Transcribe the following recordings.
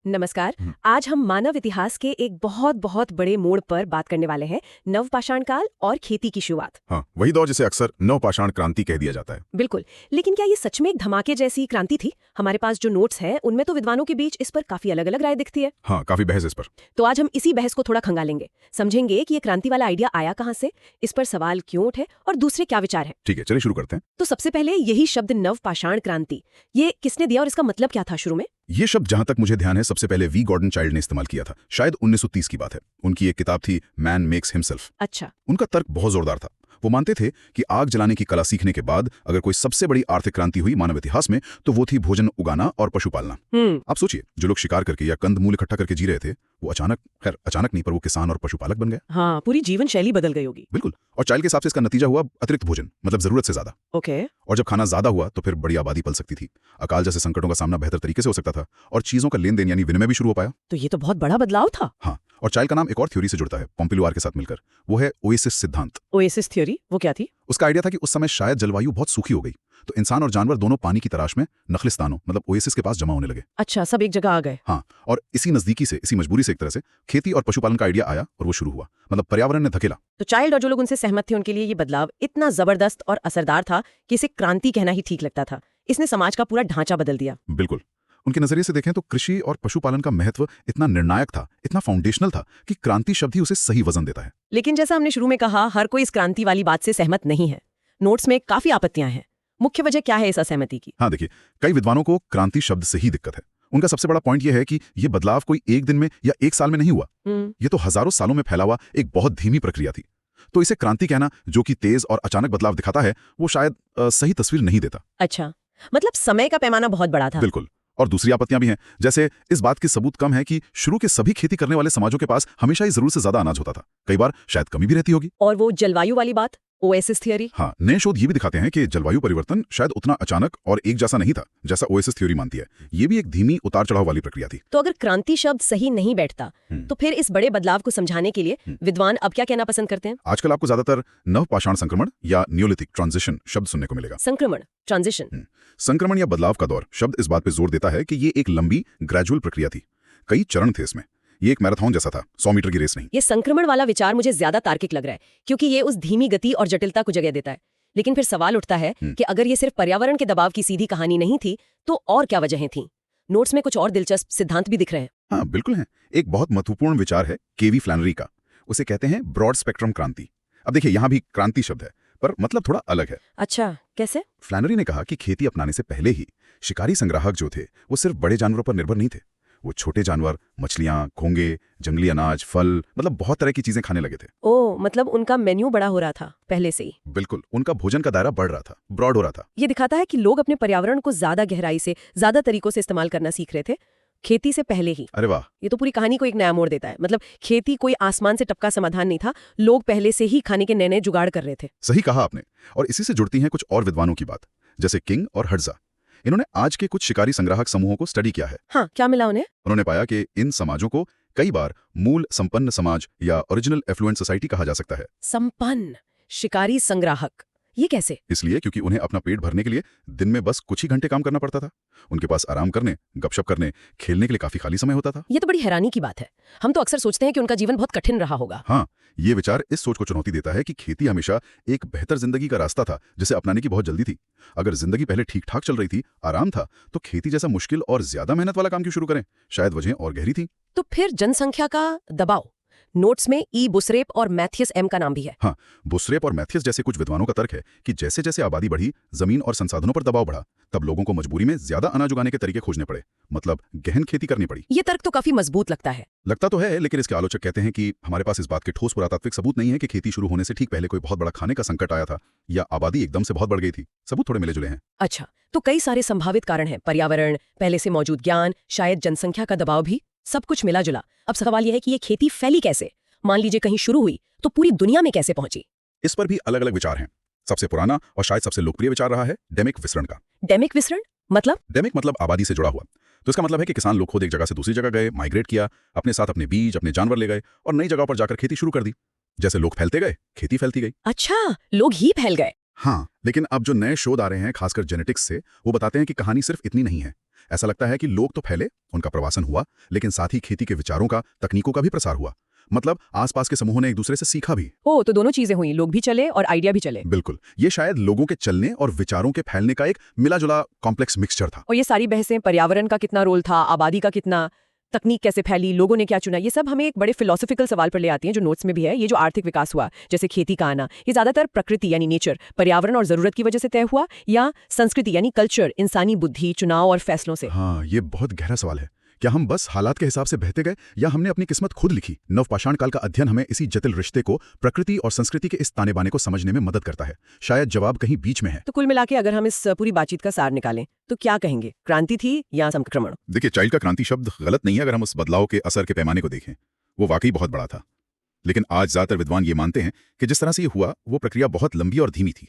नमस्कार। आज हम मानव इतिहास के एक बहुत बहुत बड़े मोड़ पर बात करने वाले हैं, नवपाषाण काल और खेती की शुरुआत। हाँ, वही दौर जिसे अक्सर नवपाषाण क्रांति कह दिया जाता है। बिल्कुल, लेकिन क्या ये सच में एक धमाके जैसी क्रांति थी? हमारे पास जो नोट्स हैं उनमें तो विद्वानों के बीच इस पर काफी अलग अलग राय दिखती है। हाँ, काफी बहस इस पर। तो आज हम इसी बहस को थोड़ा खंगालेंगे, समझेंगे कि ये क्रांति वाला आइडिया आया कहाँ से, इस पर सवाल क्यों उठे और दूसरे क्या विचार है। ठीक है, चलिए शुरू करते हैं। तो सबसे पहले यही शब्द नवपाषाण क्रांति, ये किसने दिया और इसका मतलब क्या था शुरू में? ये शब्द जहां तक मुझे ध्यान है सबसे पहले वी गॉर्डन चाइल्ड ने इस्तेमाल किया था। शायद 1930 की बात है। उनकी एक किताब थी मैन मेक्स हिमसेल्फ। अच्छा। उनका तर्क बहुत जोरदार था। वो मानते थे कि आग जलाने की कला सीखने के बाद अगर कोई सबसे बड़ी आर्थिक क्रांति हुई मानव इतिहास में तो वो थी भोजन उगाना और पशुपालना। आप सोचिए, जो लोग शिकार करके या कंद मूल इकट्ठा करके जी रहे थे वो अचानक नहीं, पर वो किसान और पशुपालक बन गए। हाँ, पूरी जीवन शैली बदल गई होगी। बिल्कुल। और चाइल्ड के हिसाब से इसका नतीजा हुआ अतिरिक्त भोजन, मतलब जरूरत से ज्यादा। ओके। और जब खाना ज्यादा हुआ तो फिर बड़ी आबादी पल सकती थी, अकाल जैसे संकटों का सामना बेहतर तरीके से हो सकता था और चीजों का लेन देन यानी विनिमय भी शुरू हो पाया। तो ये तो बहुत बड़ा बदलाव था। हाँ, और चाइल्ड का नाम एक और थ्योरी से जुड़ता है पोम्पिलुआर के साथ मिलकर। वो है ओएसिस सिद्धांत। ओएसिस थ्योरी वो क्या थी? उसका आइडिया था कि उस समय शायद जलवायु बहुत सूखी हो गई तो इंसान और जानवर दोनों पानी की तलाश में नखलिस्तानों मतलब ओएसिस के पास जमा होने लगे। अच्छा, सब एक जगह आ गए। हाँ, और इसी नजदीकी से, इसी मजबूरी से एक तरह से खेती और पशुपालन का आइडिया आया और वो शुरू हुआ। मतलब पर्यावरण ने धकेला। तो चाइल्ड और जो लोग उनसे सहमत थे उनके लिए ये बदलाव इतना जबरदस्त और असरदार था कि इसे क्रांति कहना ही ठीक लगता था। इसने समाज का पूरा ढांचा बदल दिया। बिल्कुल। उनके नजरिए से देखें तो कृषि और पशुपालन का महत्व इतना निर्णायक था, इतना फाउंडेशनल था कि क्रांति शब्द ही उसे सही वजन देता है। लेकिन जैसा हमने शुरू में कहा, हर कोई इस क्रांति वाली बात से सहमत नहीं है। नोट्स में काफी आपत्तियां हैं। मुख्य वजह क्या है इस असहमति की? हाँ देखिए, कई विद्वानों को क्रांति शब्द से ही दिक्कत है। उनका सबसे बड़ा पॉइंट यह है कि ये बदलाव कोई एक दिन में या एक साल में नहीं हुआ। ये तो हजारों सालों में फैला हुआ एक बहुत धीमी प्रक्रिया थी। तो इसे क्रांति कहना, जो कि तेज और अचानक बदलाव दिखाता है, वो शायद सही तस्वीर नहीं देता। अच्छा, मतलब समय का पैमाना बहुत बड़ा था। बिल्कुल। और दूसरी आपत्तियां भी हैं, जैसे इस बात की सबूत कम है कि शुरू के सभी खेती करने वाले समाजों के पास हमेशा ही जरूरत से ज्यादा अनाज होता था। कई बार शायद कमी भी रहती होगी। और वो जलवायु वाली बात, ओएसिस थ्योरी? हाँ, नए शोध ये भी दिखाते हैं कि जलवायु परिवर्तन शायद उतना अचानक और एक जैसा नहीं था जैसा ओएसिस थ्योरी मानती है। ये भी एक धीमी उतार चढ़ाव वाली प्रक्रिया थी। तो अगर क्रांति शब्द सही नहीं बैठता तो फिर इस बड़े बदलाव को समझाने के लिए विद्वान अब क्या कहना पसंद करते हैं? आजकल आपको ज्यादातर नवपाषाण संक्रमण या नियोलिथिक ट्रांजिशन शब्द सुनने को मिलेगा। संक्रमण, ट्रांजिशन। संक्रमण या बदलाव का दौर शब्द इस बात पे जोर देता है कि ये एक लंबी ग्रेजुअल प्रक्रिया थी। कई चरण थे इसमें। ये एक मैराथन जैसा था, 100 मीटर की रेस नहीं। ये संक्रमण वाला विचार मुझे ज्यादा तार्किक लग रहा है, क्योंकि ये उस धीमी गति और जटिलता को जगह देता है। लेकिन फिर सवाल उठता है कि अगर ये सिर्फ पर्यावरण के दबाव की सीधी कहानी नहीं थी तो और क्या वजहें थीं? नोट्स में कुछ और दिलचस्प सिद्धांत भी दिख रहे हैं। हाँ बिल्कुल है। एक बहुत महत्वपूर्ण विचार है केवी फ्लैनरी का। उसे कहते हैं ब्रॉड स्पेक्ट्रम क्रांति। अब देखिए, यहाँ भी क्रांति शब्द है पर मतलब थोड़ा अलग है। अच्छा, कैसे? फ्लैनरी ने कहा कि खेती अपनाने से पहले ही शिकारी संग्राहक जो थे वो सिर्फ बड़े जानवरों पर निर्भर नहीं थे। वो छोटे जानवर, मछलियां, घोंगे, जंगली अनाज, फल, मतलब बहुत तरह की चीजें खाने लगे थे। ओ, मतलब उनका मेन्यू बड़ा हो रहा था पहले से ही। बिल्कुल, उनका भोजन का दायरा बढ़ रहा था, ब्रॉड हो रहा था। ये दिखाता है कि लोग अपने पर्यावरण को ज्यादा गहराई से, ज्यादा तरीकों से इस्तेमाल करना सीख रहे थे खेती से पहले ही। अरे वाह! ये तो पूरी कहानी को एक नया मोड़ देता है। मतलब खेती कोई आसमान से टपका समाधान नहीं था, लोग पहले से ही खाने के नए नए जुगाड़ कर रहे थे। सही कहा आपने। और इसी से जुड़ती हैं कुछ और विद्वानों की बात, जैसे किंग और हड्जा। इन्होंने आज के कुछ शिकारी संग्राहक समूहों को स्टडी किया है। हाँ, क्या मिला उन्हें? उन्होंने पाया कि इन समाजों को कई बार मूल संपन्न समाज या ओरिजिनल एफ्लुएंट सोसाइटी कहा जा सकता है। संपन्न शिकारी संग्राहक, ये कैसे? इसलिए क्योंकि उन्हें अपना पेट भरने के लिए दिन में बस कुछ ही घंटे काम करना पड़ता था। उनके पास आराम करने, गपशप करने, खेलने के लिए काफी खाली समय होता था। ये तो बड़ी हैरानी की बात है। हम तो अक्सर सोचते हैं कि उनका जीवन बहुत कठिन रहा होगा। हाँ, ये विचार इस सोच को चुनौती देता है कि खेती हमेशा एक बेहतर जिंदगी का रास्ता था जिसे अपनाने की बहुत जल्दी थी। अगर जिंदगी पहले ठीक ठाक चल रही थी, आराम था, तो खेती जैसा मुश्किल और ज्यादा मेहनत वाला काम क्यों शुरू करें? शायद वजह और गहरी थी। तो फिर जनसंख्या का दबाव। नोट्स में ई बुसरेप और मैथियस एम का नाम भी है। हाँ, बुसरेप और मैथियस जैसे कुछ विद्वानों का तर्क है कि जैसे जैसे आबादी बढ़ी, जमीन और संसाधनों पर दबाव बढ़ा, तब लोगों को मजबूरी में ज्यादा अनाज उगाने के तरीके खोजने पड़े, मतलब गहन खेती करनी पड़ी। ये तर्क तो काफी मजबूत लगता है। लगता तो है, लेकिन इसके आलोचक कहते हैं कि हमारे पास इस बात के ठोस पुरातात्विक सबूत नहीं है कि खेती शुरू होने से ठीक पहले कोई बहुत बड़ा खाने का संकट आया था या आबादी एकदम से बहुत बढ़ गई थी। सबूत थोड़े मिले जुले हैं। अच्छा, तो कई सारे संभावित कारण हैं, पर्यावरण, पहले से मौजूद ज्ञान, शायद जनसंख्या का दबाव भी, सब कुछ मिला जुला। अब सवाल यह है कि ये खेती फैली कैसे? मान लीजिए कहीं शुरू हुई तो पूरी दुनिया में कैसे पहुंची? इस पर भी अलग अलग विचार हैं। सबसे पुराना और शायद सबसे लोकप्रिय विचार रहा है डेमिक विसरण का। डेमिक विसरण मतलब? डेमिक मतलब आबादी से जुड़ा हुआ। तो इसका मतलब है कि किसान लोग खुद एक जगह से दूसरी जगह गए, माइग्रेट किया, अपने साथ अपने बीज, अपने जानवर ले गए और नई जगहों पर जाकर खेती शुरू कर दी। जैसे लोग फैलते गए, खेती फैलती गई। अच्छा, लोग ही फैल गए। हाँ, लेकिन अब जो नए शोध आ रहे हैं खासकर जेनेटिक्स से, वो बताते हैं कि कहानी सिर्फ इतनी नहीं है। ऐसा लगता है कि लोग तो फैले, उनका प्रवासन हुआ, लेकिन साथ ही खेती के विचारों का, तकनीकों का भी प्रसार हुआ। मतलब आसपास के समूहों ने एक दूसरे से सीखा भी। ओ, तो दोनों चीजें हुई, लोग भी चले और आइडिया भी चले। बिल्कुल, ये शायद लोगों के चलने और विचारों के फैलने का एक मिला-जुला कॉम्प्लेक्स मिक्सचर था। और ये सारी बहसें, पर्यावरण का कितना रोल था, आबादी का कितना, तकनीक कैसे फैली, लोगों ने क्या चुना, ये सब हमें एक बड़े फिलोसॉफिकल सवाल पर ले आती हैं जो नोट्स में भी है। ये जो आर्थिक विकास हुआ, जैसे खेती का आना, ये ज्यादातर प्रकृति यानी नेचर, पर्यावरण और जरूरत की वजह से तय हुआ, या संस्कृति यानी कल्चर, इंसानी बुद्धि, चुनाव और फैसलों से? हाँ, ये बहुत गहरा सवाल है। क्या हम बस हालात के हिसाब से बहते गए या हमने अपनी किस्मत खुद लिखी? नवपाषाण काल का अध्ययन हमें इसी जटिल रिश्ते को, प्रकृति और संस्कृति के इस ताने बाने को समझने में मदद करता है। शायद जवाब कहीं बीच में है। तो कुल मिला के अगर हम इस पूरी बातचीत का सार निकालें तो क्या कहेंगे, क्रांति थी या संक्रमण? देखिए, चाइल्ड का क्रांति शब्द गलत नहीं है अगर हम उस बदलाव के असर के पैमाने को देखें। वो वाकई बहुत बड़ा था। लेकिन आज ज्यादातर विद्वान ये मानते हैं कि जिस तरह से ये हुआ, वो प्रक्रिया बहुत लंबी और धीमी थी।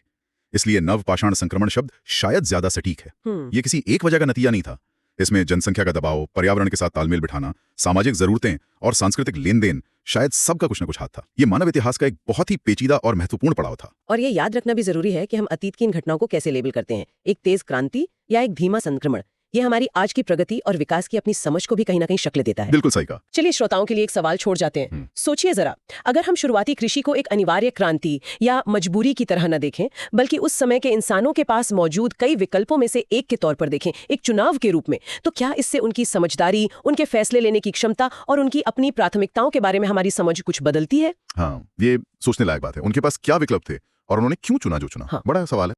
इसलिए नवपाषाण संक्रमण शब्द शायद ज्यादा सटीक है। ये किसी एक वजह का नतीजा नहीं था। इसमें जनसंख्या का दबाव, पर्यावरण के साथ तालमेल बिठाना, सामाजिक जरूरतें और सांस्कृतिक लेन देन, शायद सबका कुछ न कुछ हाथ था। ये मानव इतिहास का एक बहुत ही पेचीदा और महत्वपूर्ण पड़ाव था। और ये याद रखना भी जरूरी है कि हम अतीत की इन घटनाओं को कैसे लेबल करते हैं, एक तेज क्रांति या एक धीमा संक्रमण। ये हमारी आज की प्रगति और विकास की अपनी समझ को भी कहीं ना कहीं शक्ल देता है। बिल्कुल सही कहा। चलिए श्रोताओं के लिए एक सवाल छोड़ जाते हैं। सोचिए जरा, अगर हम शुरुआती कृषि को एक अनिवार्य क्रांति या मजबूरी की तरह न देखें, बल्कि उस समय के इंसानों के पास मौजूद कई विकल्पों में से एक के तौर पर देखें, एक चुनाव के रूप में, तो क्या इससे उनकी समझदारी, उनके फैसले लेने की क्षमता और उनकी अपनी प्राथमिकताओं के बारे में हमारी समझ कुछ बदलती है? हाँ, ये सोचने लायक बात है। उनके पास क्या विकल्प थे और उन्होंने क्यों चुना जो चुना? हाँ। बड़ा सवाल है।